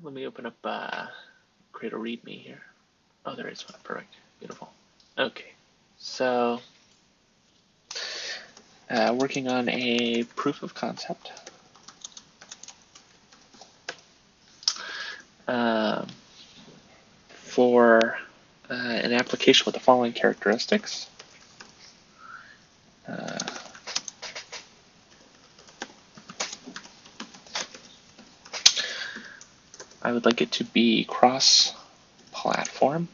let me open up create a README here. Oh, there is one. Perfect. Beautiful. Okay, so working on a proof of concept. For an application with the following characteristics. I would like it to be cross-platform.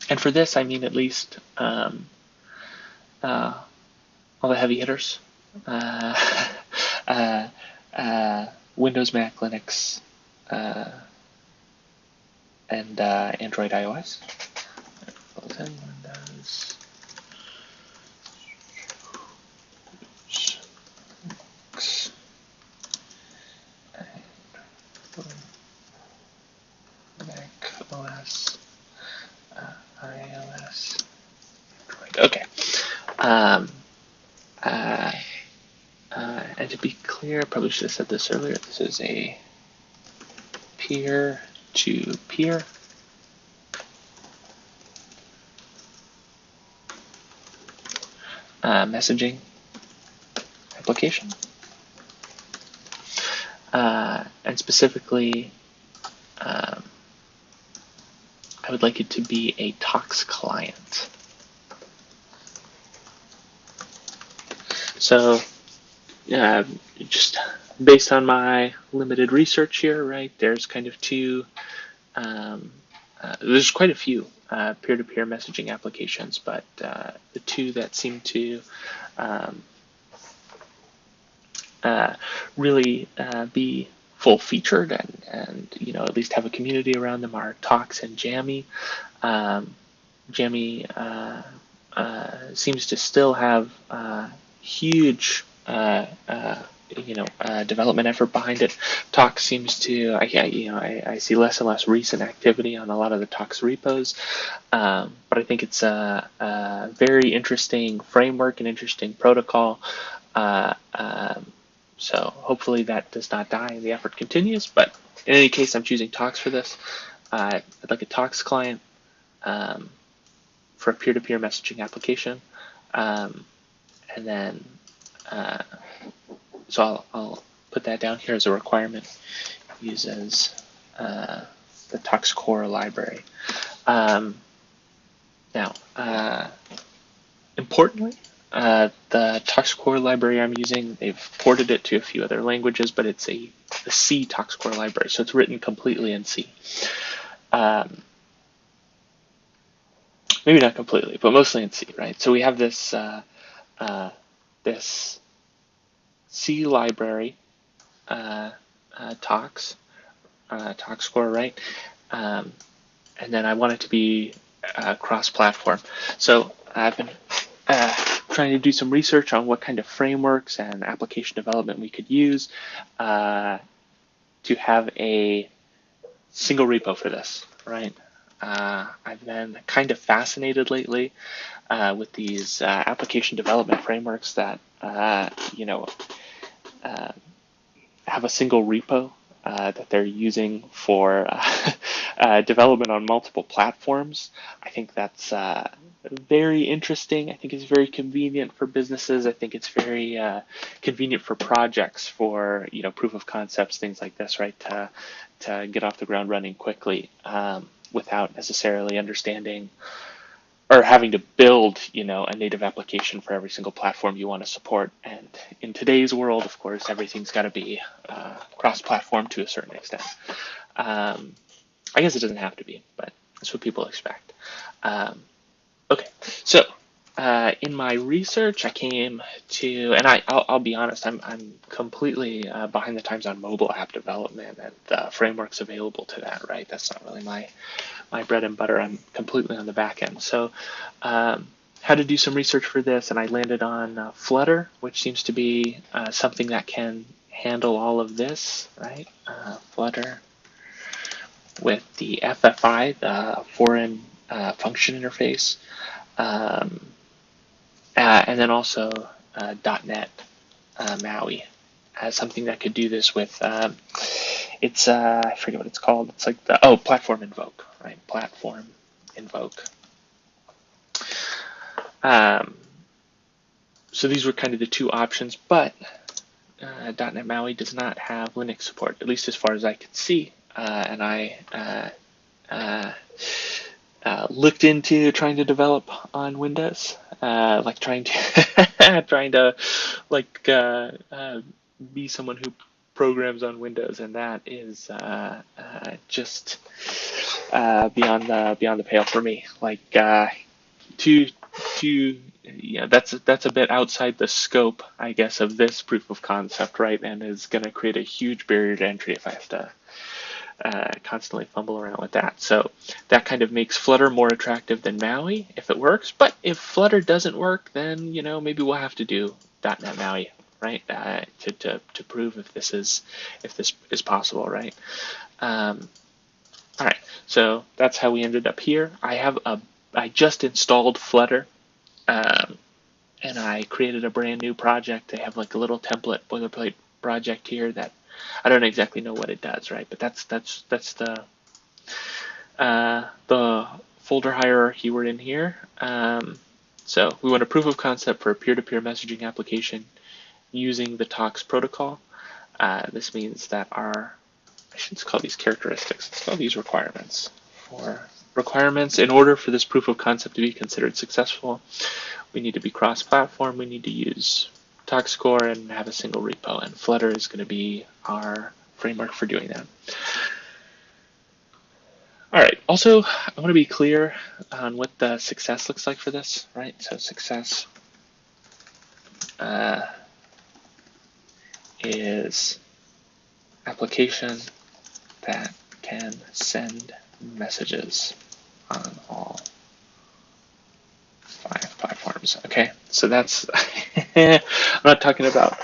And for this, I mean at least all the heavy hitters. Windows, Mac, Linux, and Android, iOS. Windows, Mac OS, iOS, Android. Okay. And to be clear, I probably should have said this earlier. This is a peer-to-peer messaging application. And specifically, I would like it to be a TOX client. So, just based on my limited research here, right, there's kind of there's quite a few peer-to-peer messaging applications, but the two that seem to really be full-featured and at least have a community around them are TOX and Jammy. Jammy seems to still have huge development effort behind it. TOX seems to, I see less and less recent activity on a lot of the TOX repos, but I think it's a very interesting framework, an interesting protocol. So hopefully that does not die and the effort continues, but in any case, I'm choosing TOX for this. I'd like a TOX client for a peer-to-peer messaging application. And then, so I'll put that down here as a requirement. Uses the TOX core library. Now, importantly, the TOX core library I'm using, they've ported it to a few other languages, but it's a C TOX core library, so it's written completely in C. Maybe not completely, but mostly in C, right? So we have this this C library, TOX core, right? And then I want it to be cross-platform. So I've been trying to do some research on what kind of frameworks and application development we could use to have a single repo for this, right? I've been kind of fascinated lately with these application development frameworks that have a single repo that they're using for development on multiple platforms. I think that's very interesting. I think it's very convenient for businesses. I think it's very convenient for projects, for proof of concepts, things like this, right? To get off the ground running quickly without necessarily understanding or having to build, a native application for every single platform you want to support. And in today's world, of course, everything's got to be cross-platform to a certain extent. I guess it doesn't have to be, but that's what people expect. Okay, so in my research, I came to, and I'll be honest, I'm completely behind the times on mobile app development and the frameworks available to that, right? That's not really my bread and butter. I'm completely on the back end. So had to do some research for this, and I landed on Flutter, which seems to be something that can handle all of this, right? Flutter with the FFI, the foreign function interface, and then also .NET MAUI as something that could do this with, it's, I forget what it's called. It's like platform invoke, right? Platform invoke. So these were kind of the two options, but .NET MAUI does not have Linux support, at least as far as I could see. And I looked into trying to develop on Windows, like trying to be someone who programs on Windows, and that is just beyond the pale for me. Like that's a bit outside the scope, I guess, of this proof of concept, right? And is going to create a huge barrier to entry if I have to constantly fumble around with that. So that kind of makes Flutter more attractive than MAUI if it works. But if Flutter doesn't work, then maybe we'll have to do .NET MAUI, right? To prove if this is possible, right? All right. So that's how we ended up here. I just installed Flutter. And I created a brand new project. I have like a little template boilerplate project here that I don't exactly know what it does, right? But that's the folder hierarchy we're in here. So we want a proof of concept for a peer-to-peer messaging application using the TOX protocol. This means that I shouldn't call these characteristics, let's call these requirements. In order for this proof of concept to be considered successful, we need to be cross-platform, we need to use TOX core and have a single repo, and Flutter is going to be our framework for doing that. All right, also, I want to be clear on what the success looks like for this, right? So success is application that can send messages on all 5 platforms. Okay, so that's I'm not talking about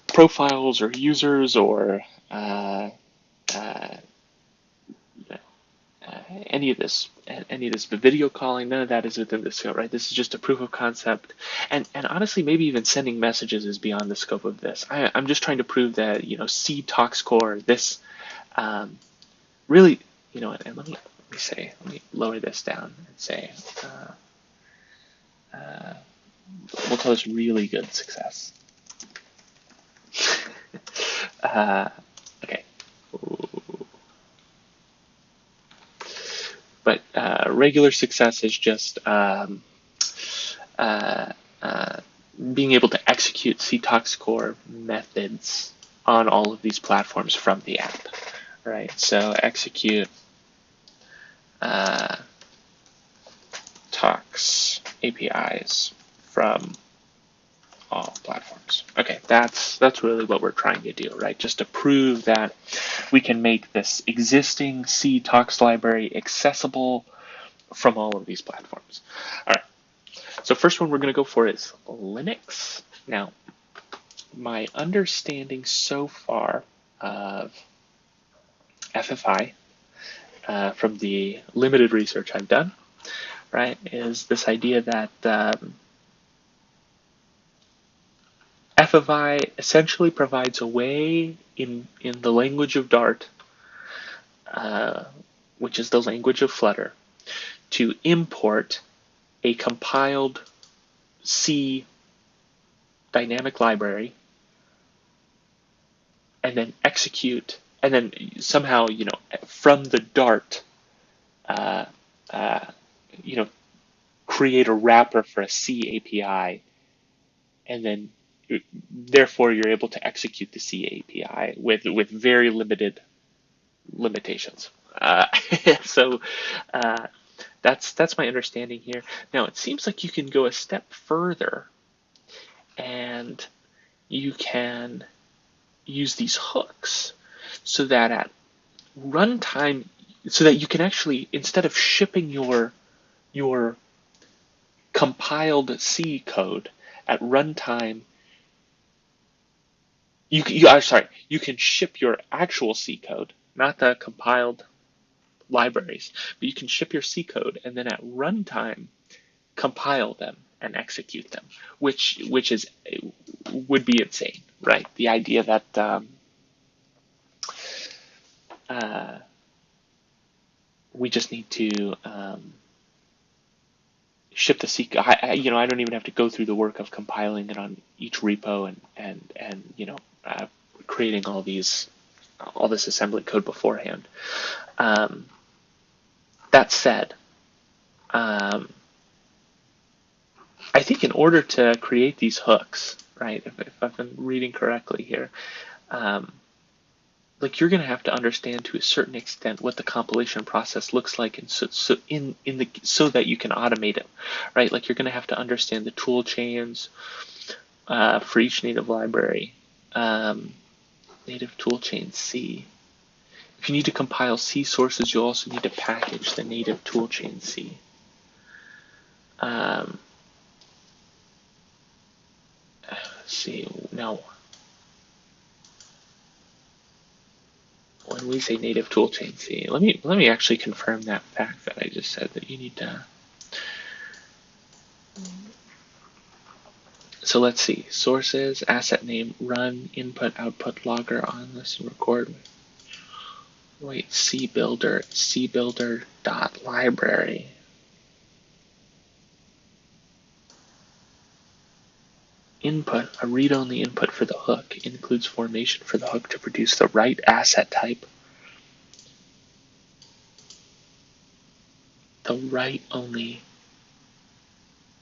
profiles or users or any of this video calling. None of that is within the scope, right? This is just a proof of concept, and honestly, maybe even sending messages is beyond the scope of this. I'm just trying to prove that C TOX core, this really, and let me lower this down and say we'll call this really good success. Okay. But regular success is just being able to execute C TOX core methods on all of these platforms from the app, right? So execute TOX APIs from all platforms. Okay, that's really what we're trying to do, right? Just to prove that we can make this existing C TOX library accessible from all of these platforms. All right, so first one we're going to go for is Linux. Now, my understanding so far of FFI from the limited research I've done, right, is this idea that FFI essentially provides a way in the language of Dart, which is the language of Flutter, to import a compiled C dynamic library and then execute, and then somehow, from the Dart, create a wrapper for a C API, and then therefore you're able to execute the C API with very limited limitations. So that's my understanding here. Now it seems like you can go a step further, and you can use these hooks so that at runtime, so that you can actually, instead of shipping your compiled C code at runtime, you can ship your actual C code, not the compiled libraries, but you can ship your C code and then at runtime compile them and execute them, which would be insane, right? The idea that uh, we just need to ship the C. I don't even have to go through the work of compiling it on each repo and creating all this assembly code beforehand. That said, um, I think in order to create these hooks, right? If I've been reading correctly here, um, like you're going to have to understand to a certain extent what the compilation process looks like, and so that you can automate it, right? Like you're going to have to understand the tool chains for each native library, native toolchain C. If you need to compile C sources, you'll also need to package the native toolchain C. Let's see, now, when we say native toolchain C, let me actually confirm that fact that I just said, that you need to. So let's see, sources, asset name, run, input, output, logger, on listen, record. Wait, cbuilder dot library. Input, a read-only input for the hook, includes formation for the hook to produce the right asset type. The write-only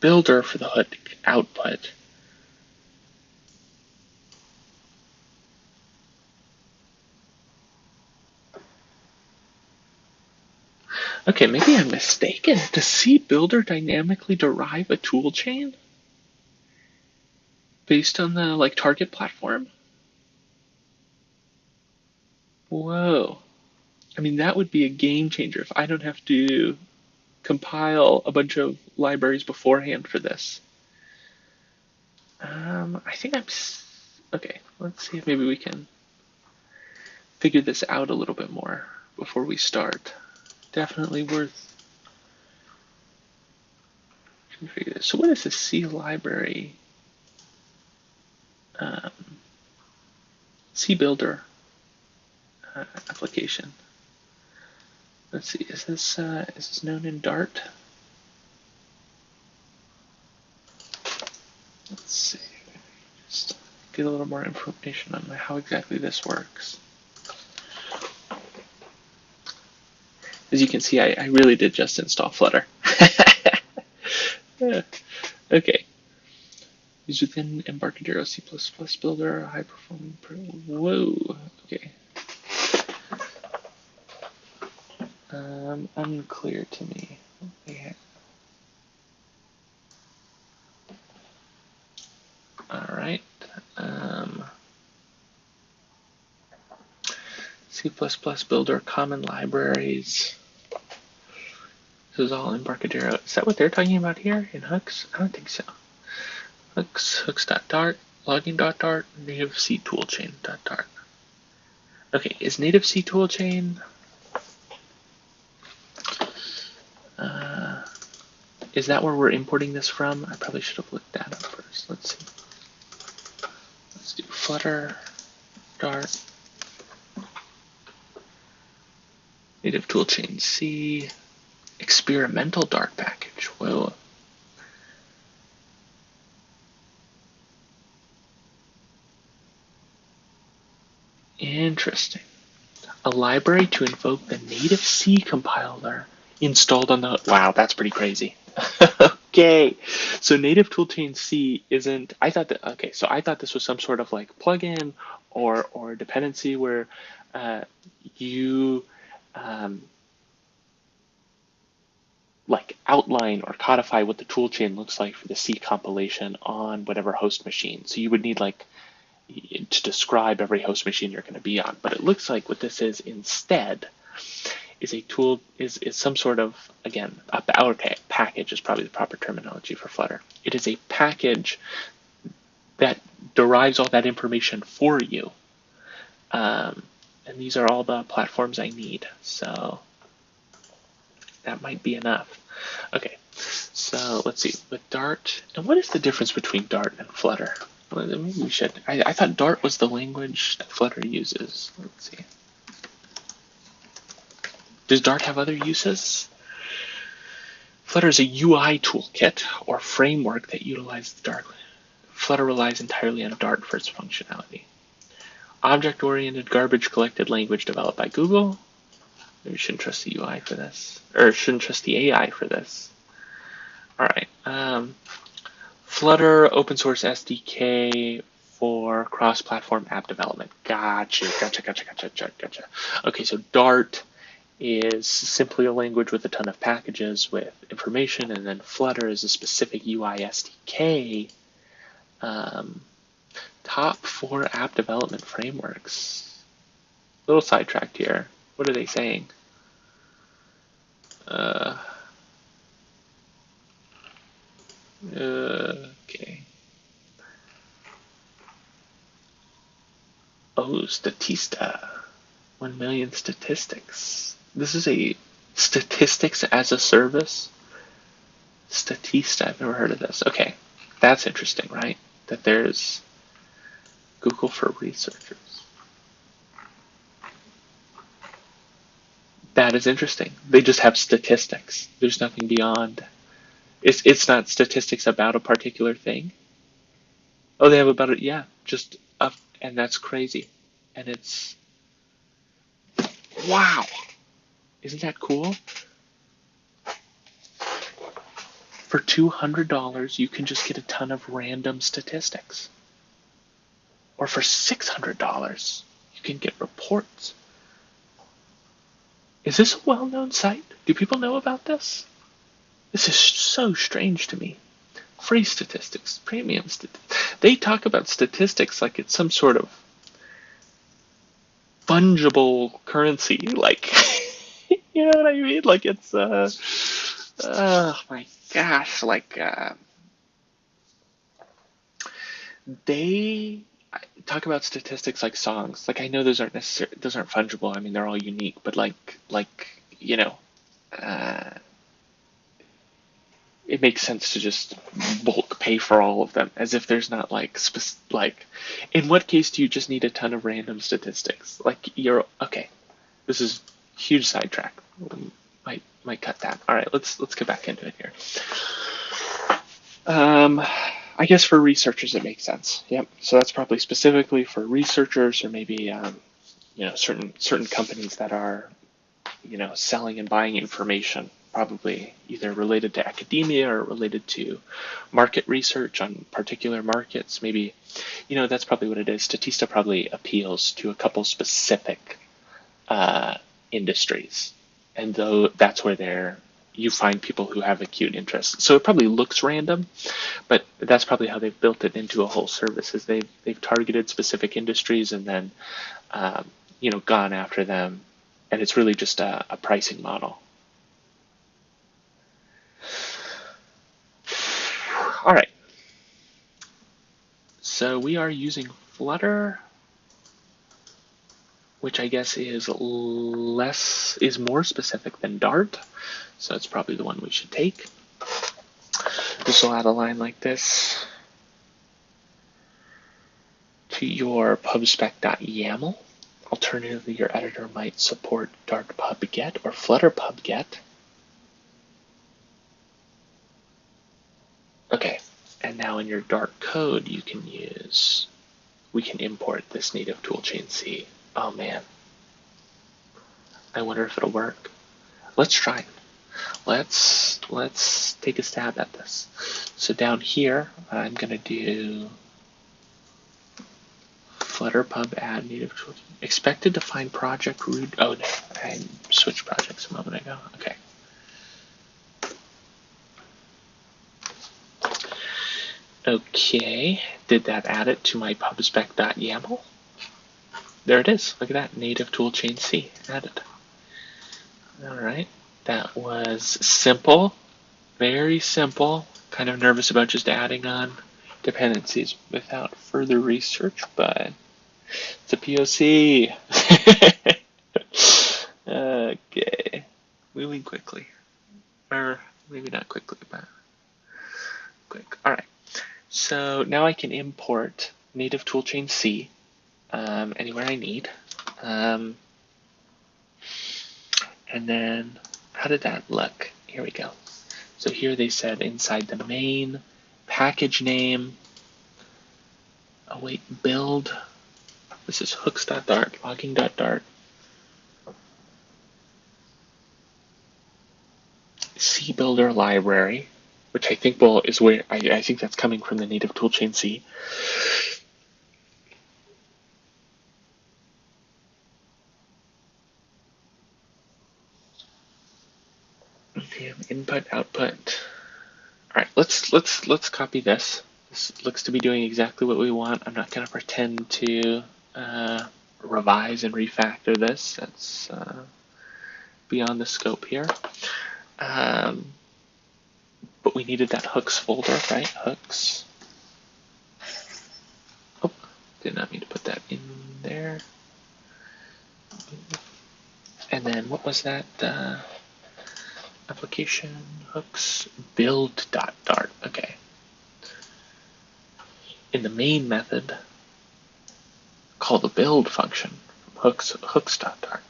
builder for the hook output. Okay, maybe I'm mistaken. Does cbuilder dynamically derive a tool chain based on the target platform? Whoa. I mean, that would be a game changer if I don't have to compile a bunch of libraries beforehand for this. I think okay. Let's see if maybe we can figure this out a little bit more before we start. Definitely worth figure this. So what is the C library? cbuilder application. Let's see. Is this known in Dart? Let's see. Just get a little more information on how exactly this works. As you can see, I really did just install Flutter. Okay. Use within Embarcadero C++ builder, high performing. Whoa. Okay. Unclear to me. Yeah. All right. C++ builder, common libraries. This is all Embarcadero. Is that what they're talking about here in hooks? I don't think so. Hooks.dart, logging.dart, native C toolchain.dart. Okay, is native C toolchain? Is that where we're importing this from? I probably should have looked that up first. Let's see. Let's do Flutter, Dart, native toolchain C, experimental Dart package. Whoa. Interesting. A library to invoke the native C compiler installed on the. Wow, that's pretty crazy. Okay, so native toolchain C isn't. I thought this was some sort of plugin or dependency where you outline or codify what the toolchain looks like for the C compilation on whatever host machine. So you would need to describe every host machine you're going to be on. But it looks like what this is instead is a tool, is some sort of, again, package is probably the proper terminology for Flutter. It is a package that derives all that information for you. And these are all the platforms I need. So that might be enough. Okay, so let's see, with Dart, and what is the difference between Dart and Flutter? Well, then maybe we should. I thought Dart was the language that Flutter uses. Let's see. Does Dart have other uses? Flutter is a UI toolkit or framework that utilizes Dart. Flutter relies entirely on Dart for its functionality. Object-oriented garbage collected language developed by Google. Maybe we shouldn't trust the UI for this, or shouldn't trust the AI for this. All right. Flutter open source SDK for cross-platform app development. Gotcha. Okay, so Dart is simply a language with a ton of packages with information, and then Flutter is a specific UI SDK. Top 4 app development frameworks. A little sidetracked here. What are they saying? Okay. Oh, Statista. 1 million statistics. This is a statistics as a service? Statista, I've never heard of this. Okay, that's interesting, right? That there's Google for researchers. That is interesting. They just have statistics. There's nothing beyond. It's not statistics about a particular thing. Oh, they have about it. Yeah, just up, and that's crazy. And it's wow. Isn't that cool? For $200, you can just get a ton of random statistics. Or for $600, you can get reports. Is this a well-known site? Do people know about this? This is so strange to me. Free statistics, premium statistics. They talk about statistics like it's some sort of fungible currency. Like, you know what I mean? Like it's, oh my gosh, like, they talk about statistics like songs. Like I know those aren't fungible. I mean, they're all unique, but like you know, it makes sense to just bulk pay for all of them, as if there's not like in what case do you just need a ton of random statistics? Like you're okay. This is huge sidetrack. Might cut that. All right, let's get back into it here. I guess for researchers it makes sense. Yep. So that's probably specifically for researchers, or maybe certain companies that are selling and buying information, probably either related to academia or related to market research on particular markets. Maybe that's probably what it is. Statista probably appeals to a couple specific industries, and though that's where you find people who have acute interest. So it probably looks random, but that's probably how they've built it into a whole service. Is they've targeted specific industries and then gone after them, and it's really just a pricing model. All right. So we are using Flutter, which I guess is more specific than Dart. So it's probably the one we should take. This will add a line like this to your pubspec.yaml. Alternatively, your editor might support Dart pub-get or Flutter pub-get. Okay, and now in your Dart code, we can import this native toolchain C. Oh man, I wonder if it'll work. Let's try it. Let's take a stab at this. So down here, I'm gonna do Flutter pub add native toolchain. Expected to find project root. Oh no, I switched projects a moment ago. Okay. Okay, did that add it to my pubspec.yaml? There it is. Look at that, native toolchain C added. All right, that was simple, very simple. Kind of nervous about just adding on dependencies without further research, but it's a POC. Okay, moving quickly, or maybe not quickly, but quick. All right. So now I can import native toolchain C anywhere I need. And then how did that look? Here we go. So here they said inside the main package name, await build. This is hooks.dart, logging.dart. C builder library, which I think is where I think that's coming from the native toolchain C. Okay, input output. All right, let's copy this. This looks to be doing exactly what we want. I'm not going to pretend to revise and refactor this. That's beyond the scope here. But we needed that hooks folder, right? Hooks. Oh, did not mean to put that in there. And then what was that? Application hooks build.dart. Okay. In the main method, call the build function from hooks.dart.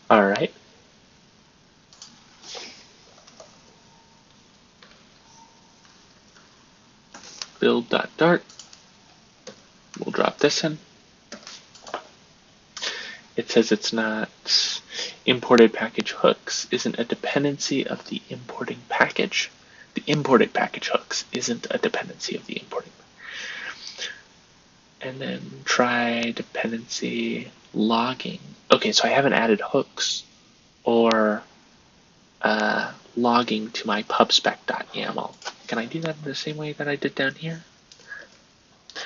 All right. Build.dart. We'll drop this in. It says it's not imported package hooks isn't a dependency of the importing package. The imported package hooks isn't a dependency of the importing. And then try dependency logging. Okay, so I haven't added hooks or logging to my pubspec.yaml. Can I do that in the same way that I did down here?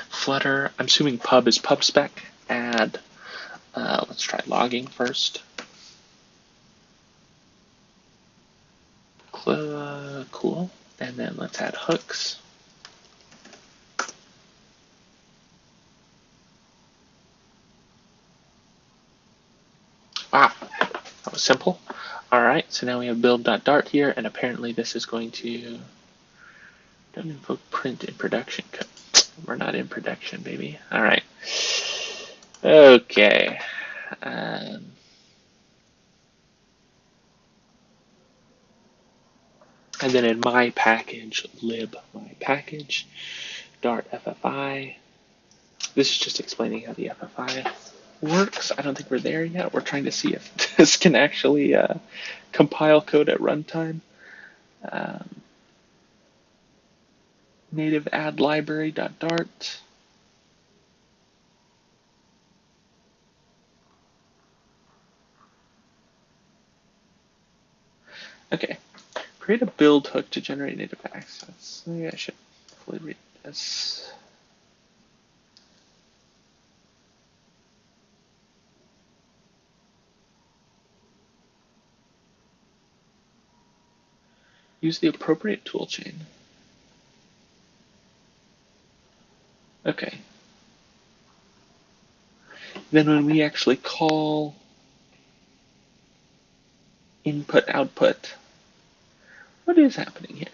Flutter, I'm assuming pub is pubspec. Add, let's try logging first. Cool. And then let's add hooks. Wow, that was simple. All right, so now we have build.dart here, and apparently this is going to don't invoke print in production code. We're not in production, baby. All right. Okay. And then in my package, lib my package, dart FFI. This is just explaining how the FFI works. I don't think we're there yet. We're trying to see if this can actually compile code at runtime. Native add library.dart. Okay. Create a build hook to generate native access. Maybe I should fully read this. Use the appropriate toolchain. Okay. Then when we actually call input output, what is happening here?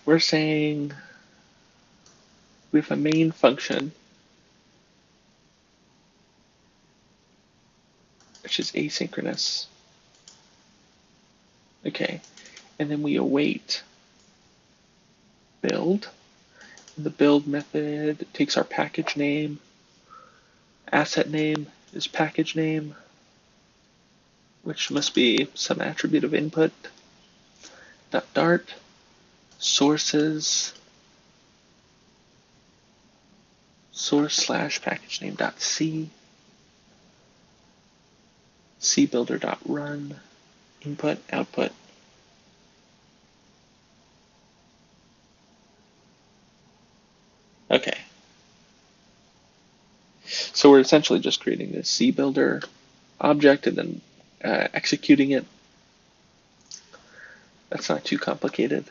We're saying we have a main function which is asynchronous. Okay, and then we await build. The build method takes our package name, asset name is package name, which must be some attribute of input, .dart, sources, source/package name.c, cbuilder.run, input, output. Okay. So we're essentially just creating this cbuilder object and then executing it That's not too complicated.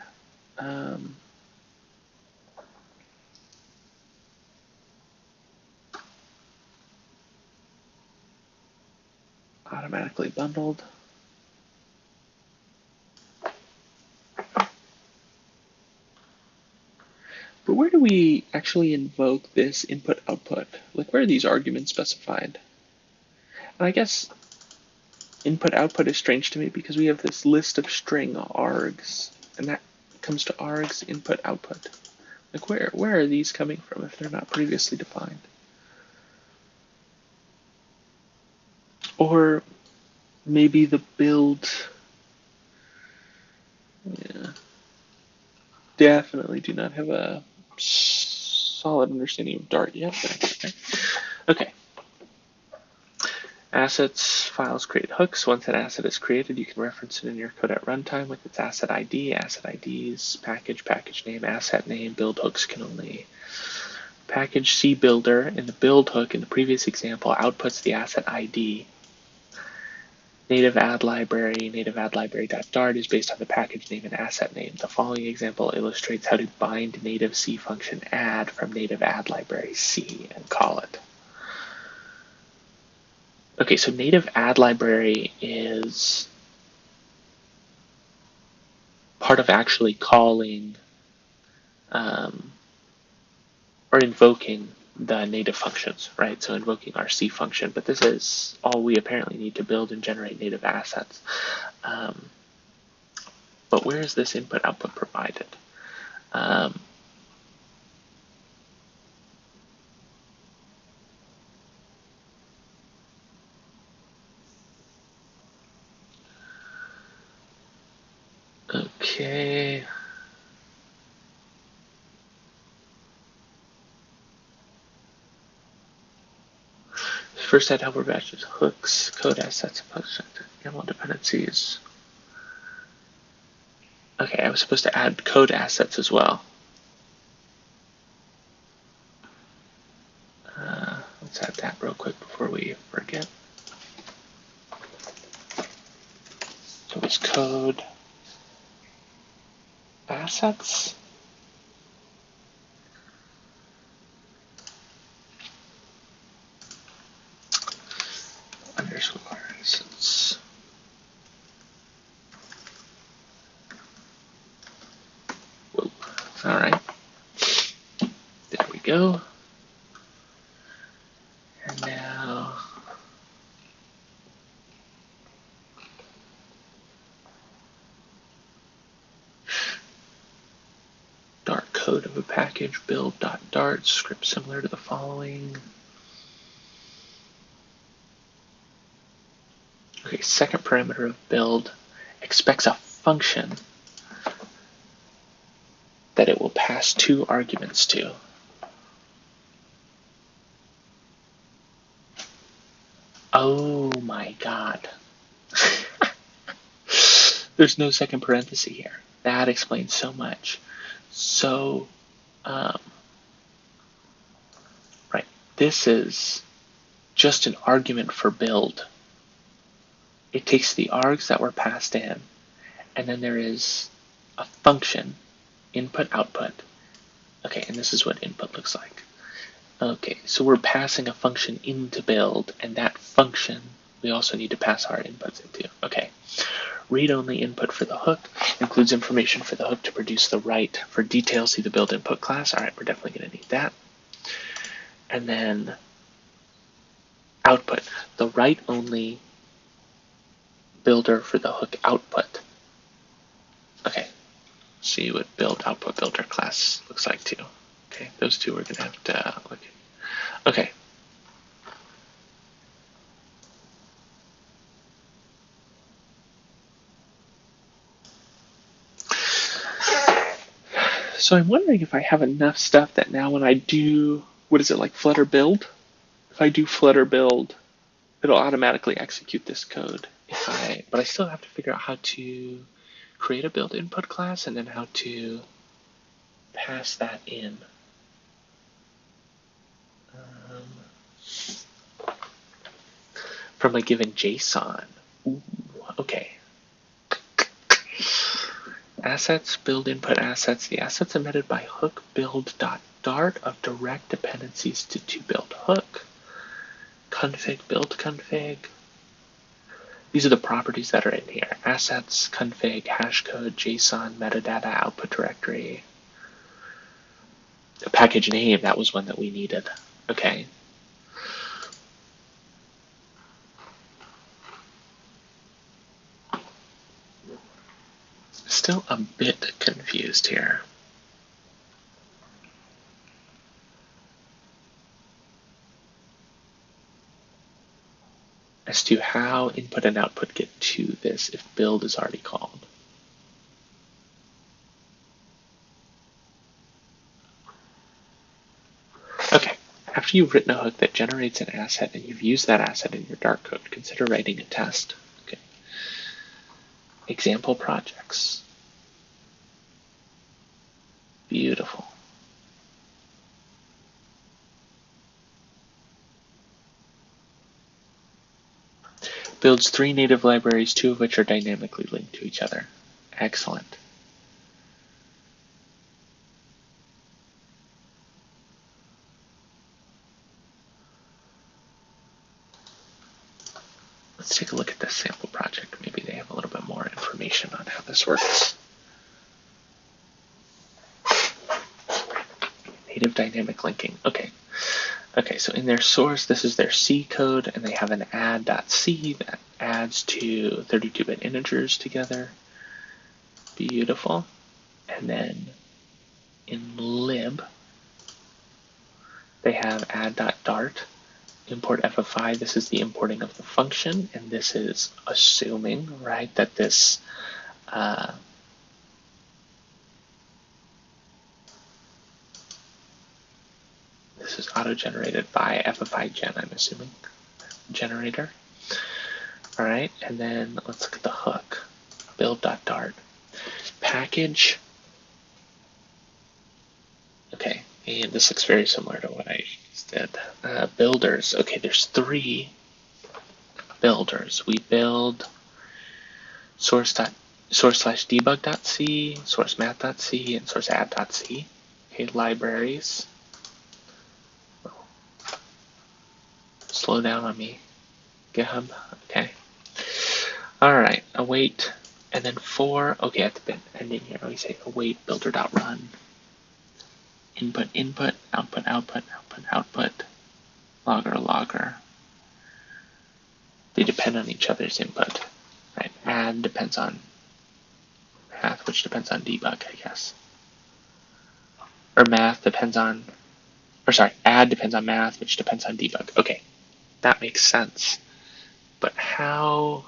Automatically bundled. But where do we actually invoke this input output? Like, where are these arguments specified? And I guess input output is strange to me because we have this list of string args, and that comes to args input output. Like, where are these coming from if they're not previously defined? Or maybe the build. Yeah. Definitely do not have a solid understanding of Dart yet. But okay. Assets, files create hooks. Once an asset is created, you can reference it in your code at runtime with its asset ID, asset IDs, package, package name, asset name. Build hooks can only package C builder, and the build hook in the previous example outputs the asset ID. Native add library.dart is based on the package name and asset name. The following example illustrates how to bind native C function add from native add library C and call it. Okay, so native add library is part of actually calling or invoking the native functions, right? So invoking our C function, but this is all we apparently need to build and generate native assets. But where is this input output provided? Okay. First add helper batches, hooks, code assets, YAML dependencies. Okay, I was supposed to add code assets as well. Let's add that real quick before we forget. So it's code assets. Underscore assets. Whoa. All right. There we go. And now Dart code of a package build.dart script similar to the following. Okay, second parameter of build expects a function that it will pass two arguments to. Oh my god. There's no second parenthesis here. That explains so much. So, right, this is just an argument for build. It takes the args that were passed in, and then there is a function, input output. Okay, and this is what input looks like. Okay, so we're passing a function into build, and that function we also need to pass our inputs into. Okay, read-only input for the hook includes information for the hook to produce the write. For details, see the build input class. All right, we're definitely going to need that. And then output, the write-only builder for the hook output. Okay, see what build output builder class looks like too. Okay, those two we're going to have to look at. Okay. So I'm wondering if I have enough stuff that now when I do, what is it, like Flutter build? If I do Flutter build, it'll automatically execute this code. But I still have to figure out how to create a build input class and then how to pass that in. From a given JSON. Ooh, okay. Assets, build input assets. The assets emitted by hook build.dart of direct dependencies to build hook. Config, build config. These are the properties that are in here. Assets, config, hashcode, JSON, metadata, output directory. The package name, that was one that we needed. Okay. Still a bit confused here. As to how input and output get to this if build is already called. Okay, after you've written a hook that generates an asset and you've used that asset in your Dart code, consider writing a test. Okay. Example projects. Beautiful. Builds 3 native libraries, 2 of which are dynamically linked to each other. Excellent. Let's take a look at this sample project. Maybe they have a little bit more information on how this works. Native dynamic linking. Okay. Okay, so in their source, this is their C code, and they have an add.c that adds to 32-bit integers together. Beautiful. And then in lib, they have add.dart, import ff5. This is the importing of the function, and this is assuming, right, that this this is auto-generated by ff5gen, I'm assuming, generator. All right, and then let's look at the hook, build.dart. Package. Okay, and this looks very similar to what I just did. Builders. Okay, there's 3 builders. We build source/debug.c, source/math.c, and source/add.c. Okay, libraries. Slow down on me, GitHub. Okay. All right, await, and then for, okay, at the bit ending here, we say await builder.run. Input, input, output, output, output, output, logger. They depend on each other's input, right? Add depends on math, which depends on debug, I guess. Or math depends on, or sorry, add depends on math, which depends on debug. Okay, that makes sense. But how?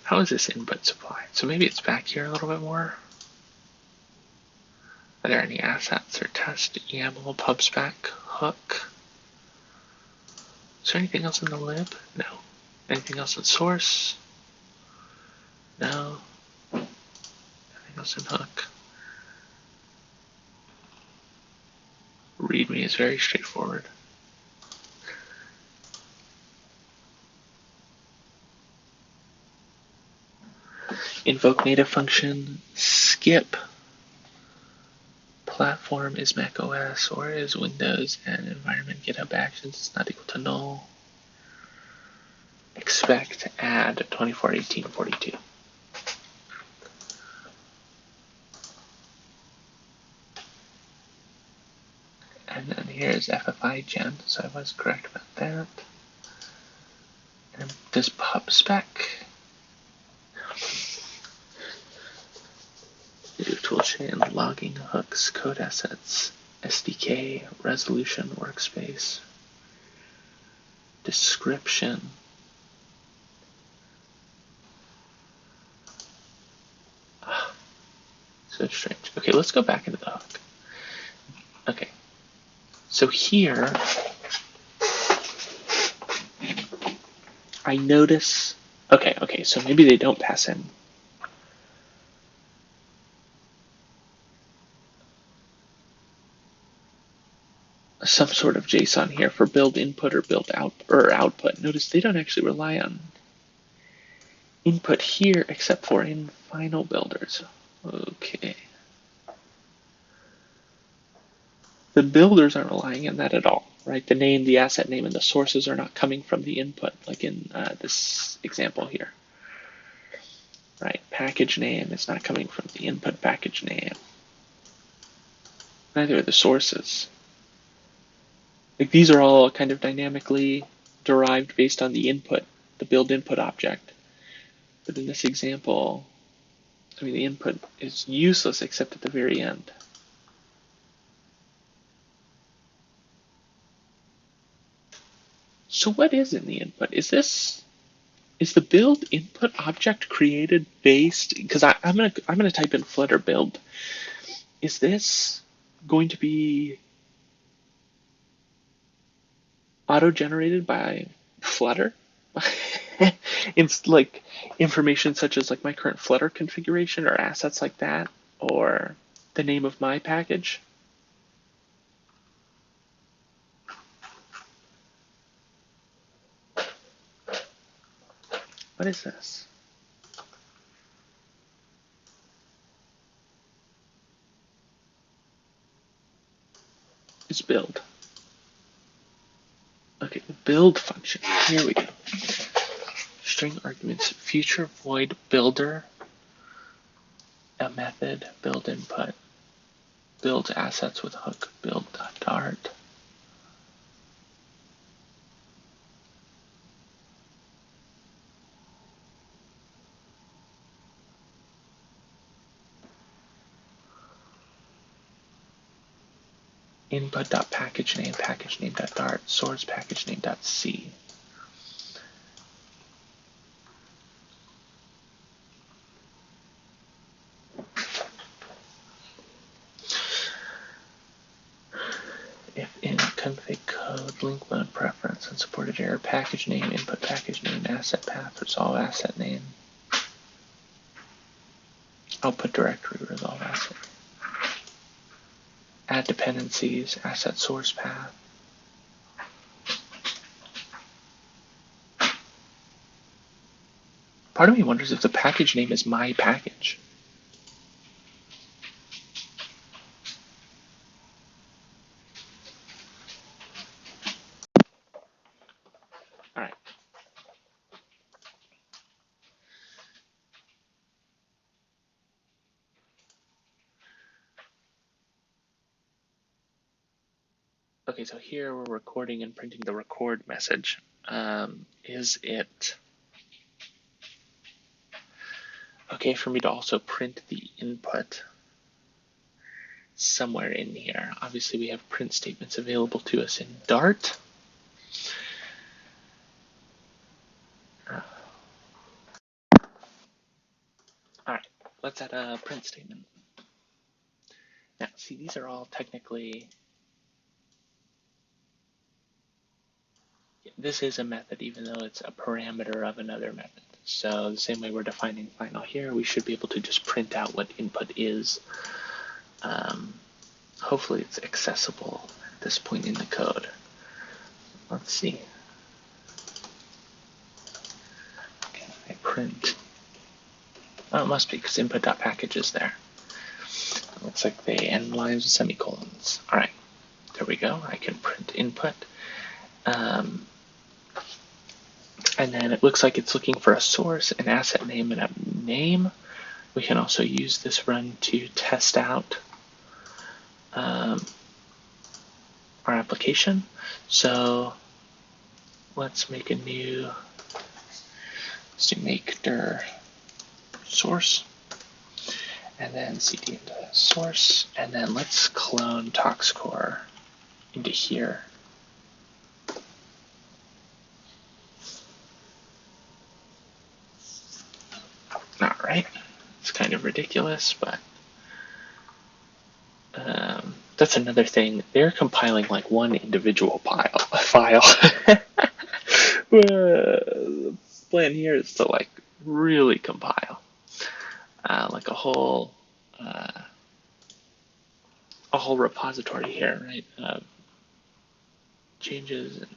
How is this input supplied? So maybe it's back here a little bit more. Are there any assets or test YAML pubspec hook? Is there anything else in the lib? No. Anything else in source? No. Anything else in hook? README is very straightforward. Invoke native function, skip. Platform is Mac OS or is Windows, and environment GitHub Actions is not equal to null. Expect add 241842. And then here's ff5gen, so I was correct about that. And this pubspec. Native toolchain, logging hooks, code assets, SDK, resolution, workspace, description. So strange. Okay, let's go back into the hook. Okay, so here I notice, okay, so maybe they don't pass in. some sort of JSON here for build input or build out or output. Notice they don't actually rely on input here except for in final builders. Okay. The builders aren't relying on that at all, right? The name, the asset name, and the sources are not coming from the input, like in this example here, right? Package name is not coming from the input package name. Neither are the sources. Like these are all kind of dynamically derived based on the input, the build input object. But in this example, I mean, the input is useless except at the very end. So what is in the input? Is the build input object created based? Because I'm gonna type in Flutter build. Is this going to be auto-generated by Flutter? It's like information such as like my current Flutter configuration or assets like that, or the name of my package. What is this? It's build. Okay, the build function. Here we go. String arguments, future void builder, a method, build input, build assets with hook, build.dart. Input.packagename, packagename.dart, source packagename.c. If in config code, link mode preference, unsupported error, package name, input package name, asset path, resolve asset name, output directory, resolve asset, add dependencies, asset source path. Part of me wonders if the package name is my package. All right. Okay, so here we're recording and printing the record message. Is it okay for me to also print the input somewhere in here? Obviously, we have print statements available to us in Dart. All right, let's add a print statement. Now, see, these are all technically, this is a method, even though it's a parameter of another method. So the same way we're defining final here, we should be able to just print out what input is. Hopefully it's accessible at this point in the code. Let's see. Can I print? Oh, it must be because input.package is there. It looks like they end lines with semicolons. All right, there we go. I can print input. And then it looks like it's looking for a source, an asset name, and a name. We can also use this run to test out our application. So let's make a new, let's do make dir source, and then cd into source, and then let's clone toxcore into here. All right, it's kind of ridiculous, but that's another thing. They're compiling like one individual file. The plan here is to like really compile like a whole repository here, right? changes. And,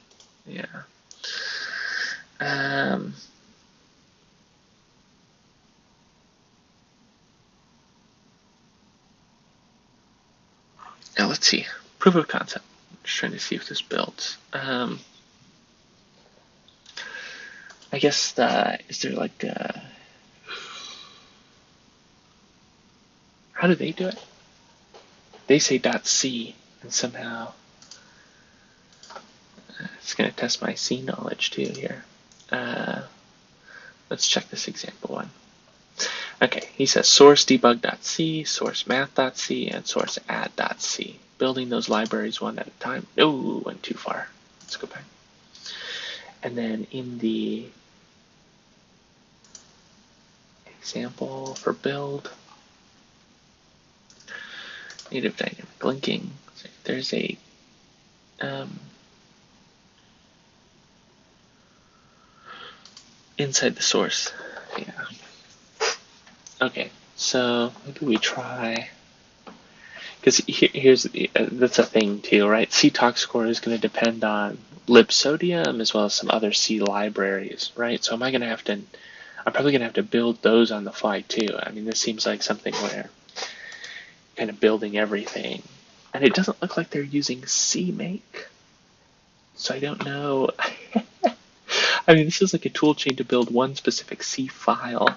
yeah. Now let's see. Proof of concept. I'm just trying to see if this builds. I guess is there like how do they do it? They say .c, and somehow it's going to test my C knowledge too here. Let's check this example one. Okay, he says source debug.c, source math.c, and source add.c. Building those libraries one at a time. No, went too far. Let's go back. And then in the example for build, native dynamic linking, there's a inside the source. Yeah. Okay, so maybe we try, because here's that's a thing too, right? CTOC score is going to depend on libsodium as well as some other C libraries, right? So I'm probably going to have to build those on the fly too. I mean, this seems like something where kind of building everything, and it doesn't look like they're using CMake, so I don't know. I mean, this is like a tool chain to build one specific C file.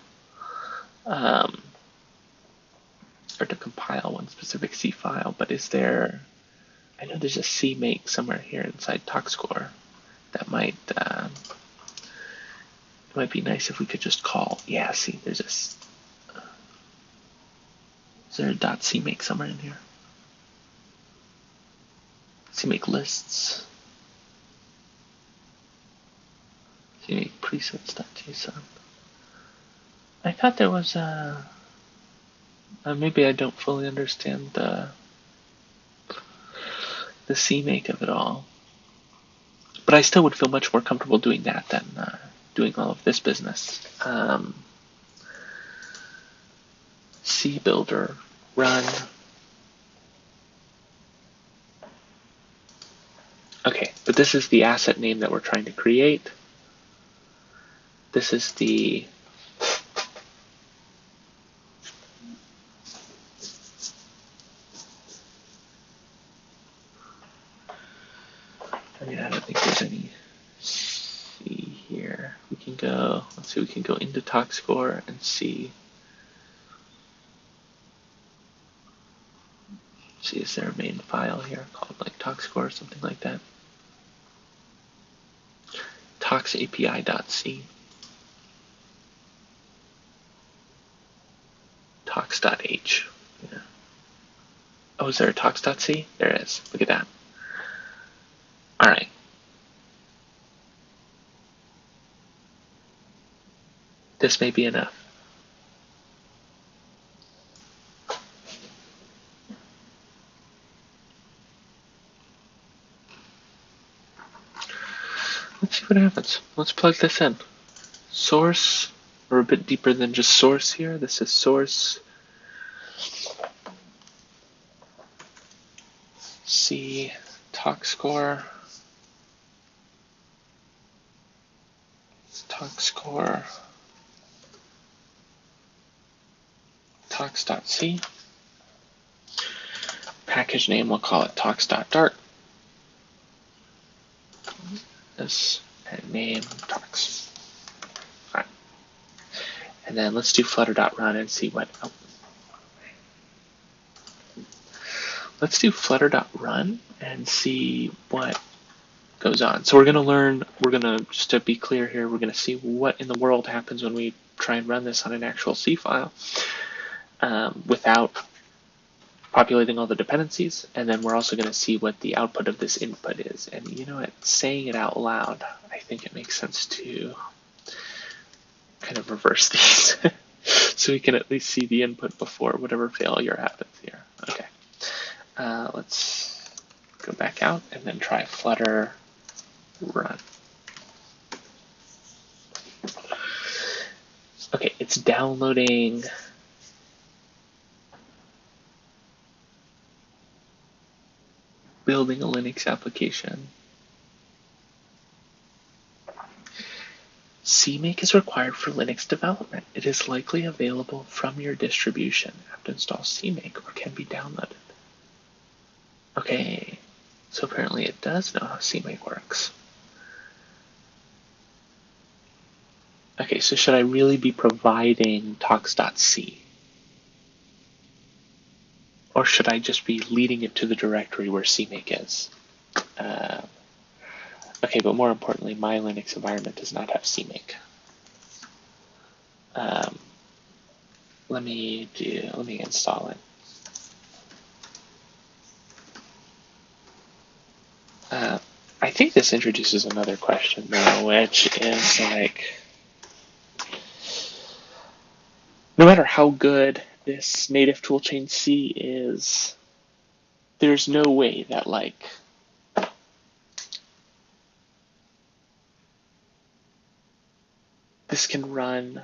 Or to compile one specific C file, but is there, I know there's a CMake somewhere here inside TalkScore that might, it might be nice if we could just call, yeah, see, there's is there a .CMake somewhere in here? CMake lists, CMake presets.json. I thought there was maybe I don't fully understand the CMake of it all, but I still would feel much more comfortable doing that than doing all of this business. C builder run. Okay, but this is the asset name that we're trying to create. This is the I don't think there's any C here. We can go, let's see, we can go into TalkScore and see is there a main file here called like TalkScore or something like that? talksapi.c. talks.h. Yeah. Oh, is there a talks.c? There is. Look at that. All right. This may be enough. Let's see what happens. Let's plug this in. Source, or a bit deeper than just source here. This is source C TalkScore. TalkScore talks.c. Package name, we'll call it talks.dart. This and name talks. All right. And then let's do flutter.run and see what. Oh. Let's do flutter.run and see what goes on. So we're going to learn, just to be clear here, we're going to see what in the world happens when we try and run this on an actual C file without populating all the dependencies. And then we're also going to see what the output of this input is. And you know what, saying it out loud, I think it makes sense to kind of reverse these so we can at least see the input before whatever failure happens here. Okay. Let's go back out and then try Flutter run. Okay, it's downloading building a Linux application. CMake is required for Linux development. It is likely available from your distribution. Apt install CMake or can be downloaded. Okay, so apparently it does know how CMake works. Okay, so should I really be providing talks.c? Or should I just be leading it to the directory where CMake is? Okay, but more importantly, my Linux environment does not have CMake. Let me install it. I think this introduces another question though, which is like, no matter how good this native toolchain C is, there's no way that like this can run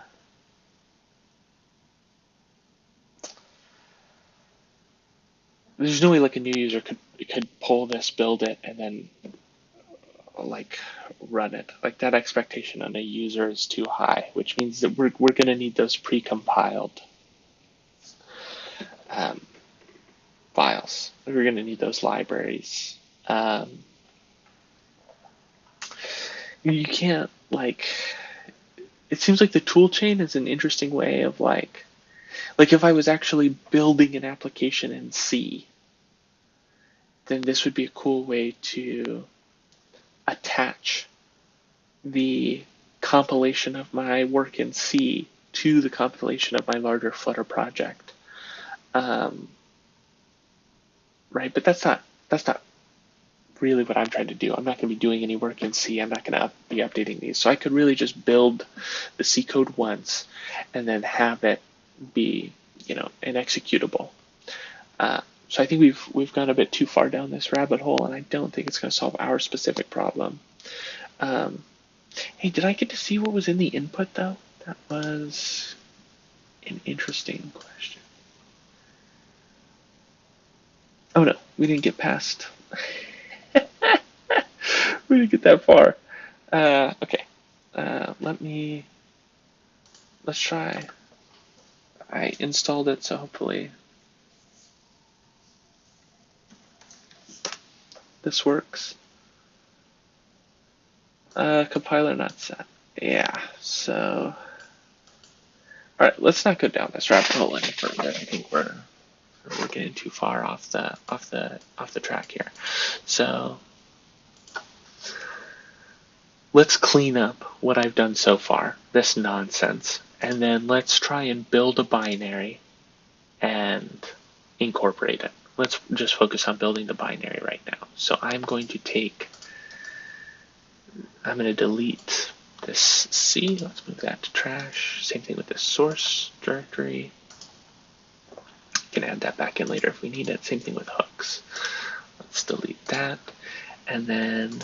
there's no way like a new user could pull this, build it, and then like run it. Like that expectation on a user is too high, which means that we're going to need those pre-compiled files. We're going to need those libraries. You can't like. It seems like the toolchain is an interesting way of like if I was actually building an application in C, then this would be a cool way to attach the compilation of my work in C to the compilation of my larger Flutter project. Right, but that's not really what I'm trying to do. I'm not going to be doing any work in C. I'm not going to be updating these. So I could really just build the C code once and then have it be, an executable. So I think we've gone a bit too far down this rabbit hole, and I don't think it's going to solve our specific problem. Hey, did I get to see what was in the input though? That was an interesting question. Oh no, we didn't get past. We didn't get that far. Okay, let's try. I installed it, so hopefully this works. Compiler not set. Yeah, so all right, let's not go down this rabbit hole any further. I think we're getting too far off the track here. So let's clean up what I've done so far, this nonsense, and then let's try and build a binary and incorporate it. Let's just focus on building the binary right now. So I'm going to delete this C. Let's move that to trash. Same thing with this source directory. Can add that back in later if we need it. Same thing with hooks. Let's delete that. And then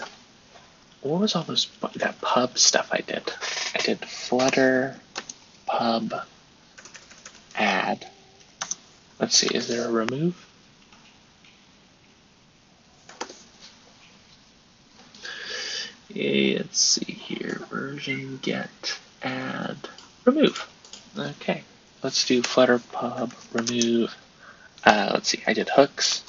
what was all that pub stuff I did? I did flutter pub add. Let's see, is there a remove? Let's see here, version get add remove. Okay, let's do flutter pub remove. Let's see, I did hooks.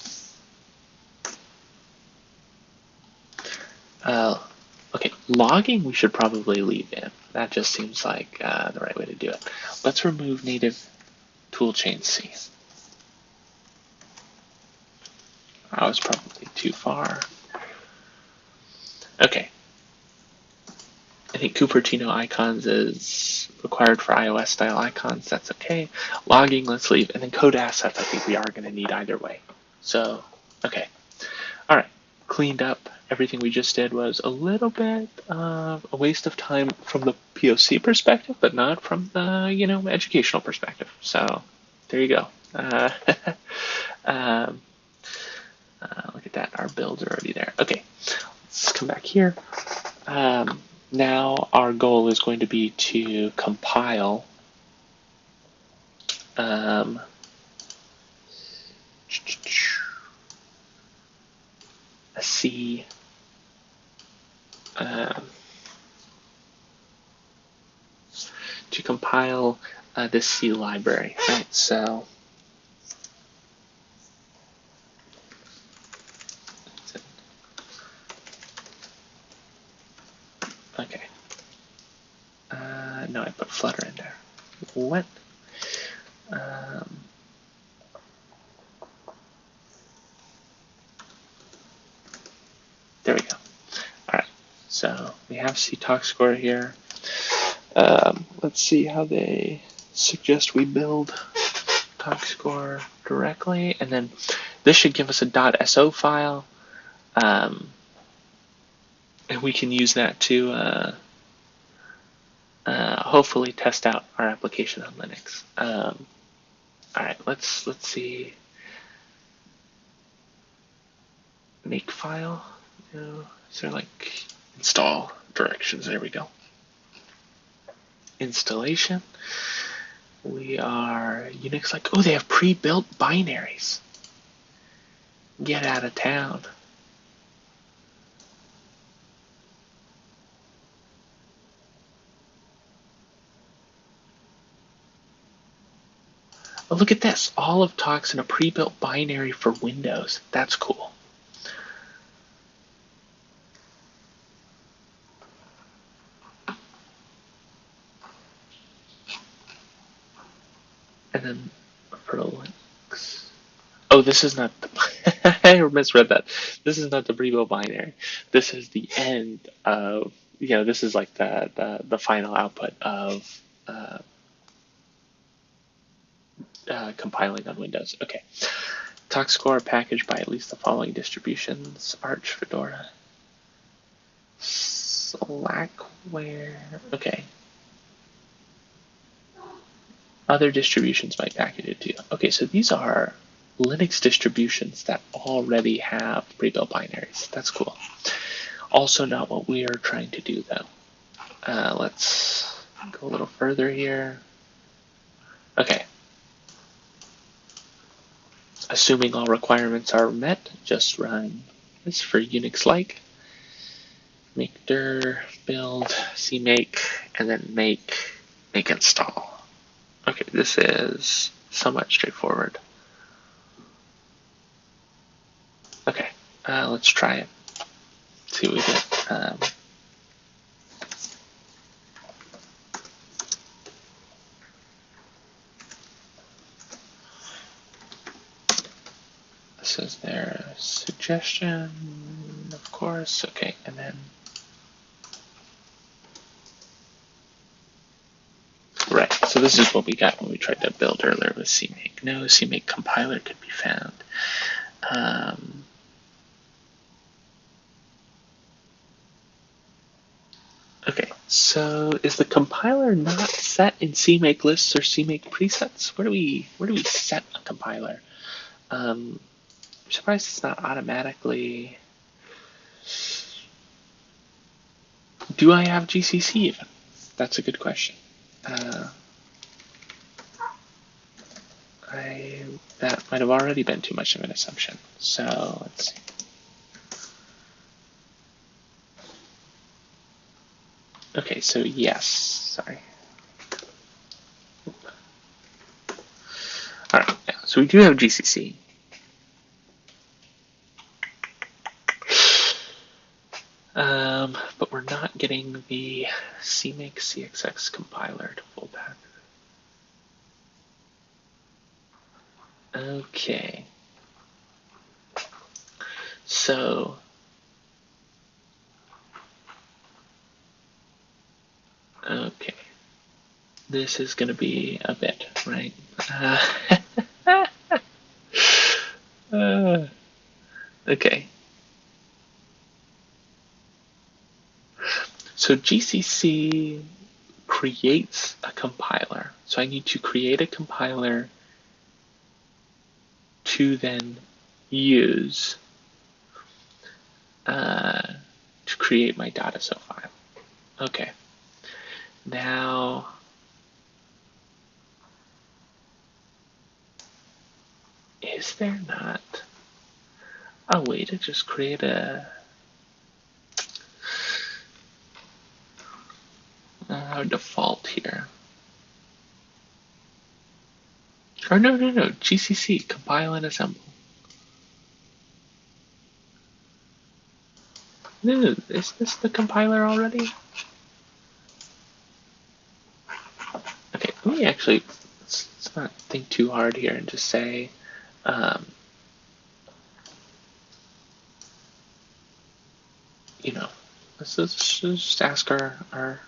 Okay, logging we should probably leave in. That just seems like the right way to do it. Let's remove native toolchain C. That was probably too far. Okay. I think Cupertino icons is required for iOS style icons. That's okay. Logging, let's leave. And then code assets, I think we are going to need either way. So, okay. All right. Cleaned up. Everything we just did was a little bit of a waste of time from the POC perspective, but not from the, educational perspective. So, there you go. Look at that. Our builds are already there. Okay. Let's come back here. Now our goal is going to be to compile a C to compile this C library, right? So okay. No, I put Flutter in there. What? There we go. All right. So we have CTalk score here. Let's see how they suggest we build talk score directly, and then this should give us a .so file, and we can use that to hopefully test out our application on Linux. All right, let's see. Make file. Is there like install directions? There we go. Installation. We are Unix like, oh, they have pre-built binaries. Get out of town. Oh, look at this. All of Talks in a pre-built binary for Windows. That's cool. And then for Linux. Oh, this is not the I misread that. This is not the pre-built binary. This is the end of, this is like the final output of compiling on Windows. Okay. Talk score packaged by at least the following distributions: Arch, Fedora, Slackware. Okay. Other distributions might package it too. Okay, so these are Linux distributions that already have pre-built binaries. That's cool. Also not what we are trying to do though. Let's go a little further here. Okay. Assuming all requirements are met, just run this for Unix-like. Make dir, build, cmake, and then make install. Okay, this is somewhat straightforward. Okay, let's try it. See what we get. This is their suggestion, of course. Okay, and then right. So this is what we got when we tried to build earlier with cmake. No cmake compiler could be found. Okay, so is the compiler not set in cmake lists or cmake presets? Where do we set a compiler? I'm surprised it's not automatically. Do I have GCC even? That's a good question. That might have already been too much of an assumption. So let's see. Okay, so yes, sorry. All right, so we do have GCC. But we're not getting the cmake cxx compiler to full path. Okay. So okay, this is going to be a bit, right? Okay. So GCC creates a compiler. So I need to create a compiler to then use to create my .so file. Okay. Now, is there not a way to just create a default here? Or no, GCC, compile and assemble. No, is this the compiler already? Okay, let me actually, let's not think too hard here and just say, let's just ask our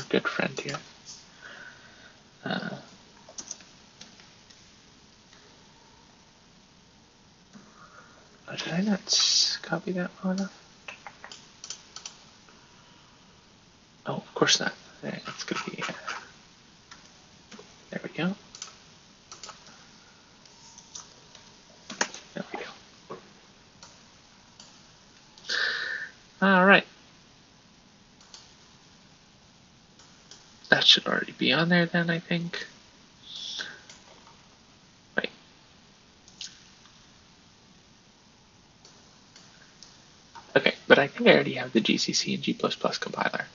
good friend here. Did I not copy that well enough? Oh, of course not. It's going to be, there we go. There we go. All right. That should already be on there then, I think. Wait. Okay, but I think I already have the GCC and G++ compiler.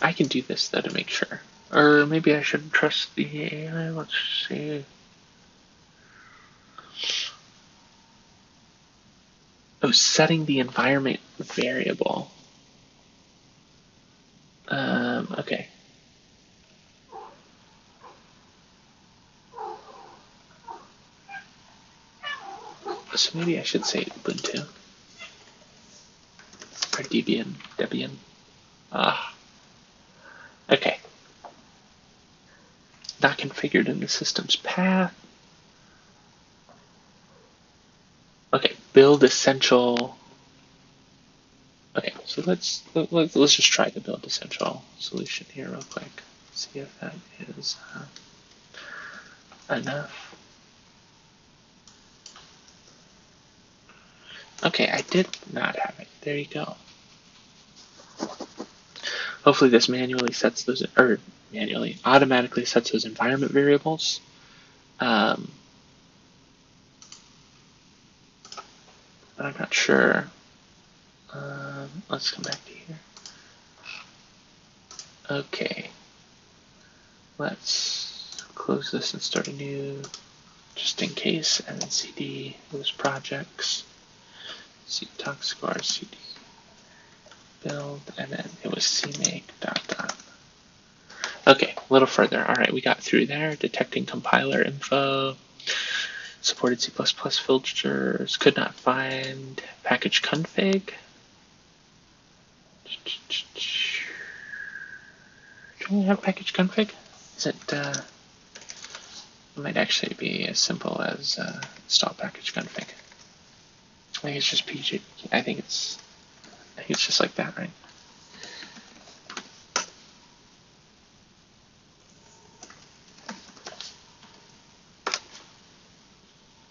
I can do this though to make sure. Or maybe I should trust the AI. Let's see. Oh, setting the environment variable. Okay. So maybe I should say Ubuntu. Or Debian. Okay. Not configured in the system's path. Okay, build essential. Okay, so let's just try the build essential solution here real quick. See if that is enough. Okay, I did not have it. There you go. Hopefully this manually sets those, or automatically sets those environment variables. But I'm not sure. Let's come back to here. Okay. Let's close this and start a new, just in case, and then cd those projects. Ctalk score cd build, and then it was cmake ... Okay, a little further. All right, we got through there. Detecting compiler info. Supported C++ filters. Could not find package config. Do we have package config? Is it? It might actually be as simple as install package config. I think it's just PG. I think it's just like that, right?